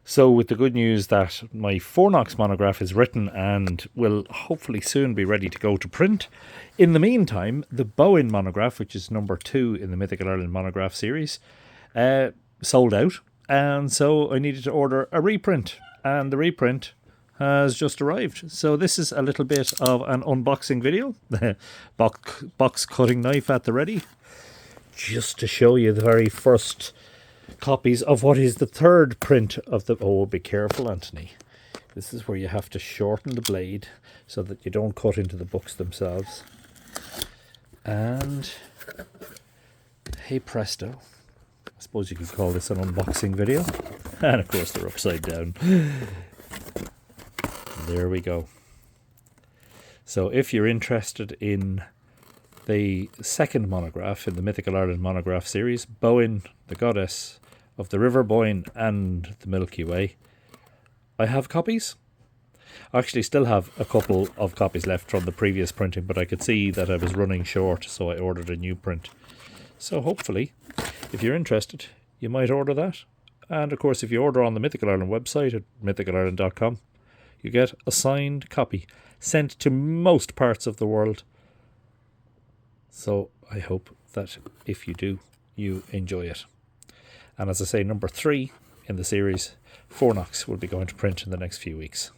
So with the good news that my Fornox monograph is written and will hopefully soon be ready to go to print. In the meantime, the Bóinn Monograph, which is number 2 in the Mythical Ireland Monograph series, sold out. And so I needed to order a reprint. And the reprint has just arrived. So this is a little bit of an unboxing video. Box cutting knife at the ready. Just to show you the very first copies of what is the third print of the... Oh, be careful, Anthony. This is where you have to shorten the blade so that you don't cut into the books themselves. And hey presto. I suppose you could call this an unboxing video. And of course they're upside down. There we go. So if you're interested in the second monograph in the Mythical Ireland Monograph series, Boyne, the goddess of the River Boyne and the Milky Way, I have copies. I actually still have a couple of copies left from the previous printing, but I could see that I was running short, so I ordered a new print. So hopefully, if you're interested, you might order that. And of course, if you order on the Mythical Ireland website at mythicalireland.com, you get a signed copy sent to most parts of the world. So I hope that if you do, you enjoy it. And as I say, number 3 in the series, Fornox, will be going to print in the next few weeks.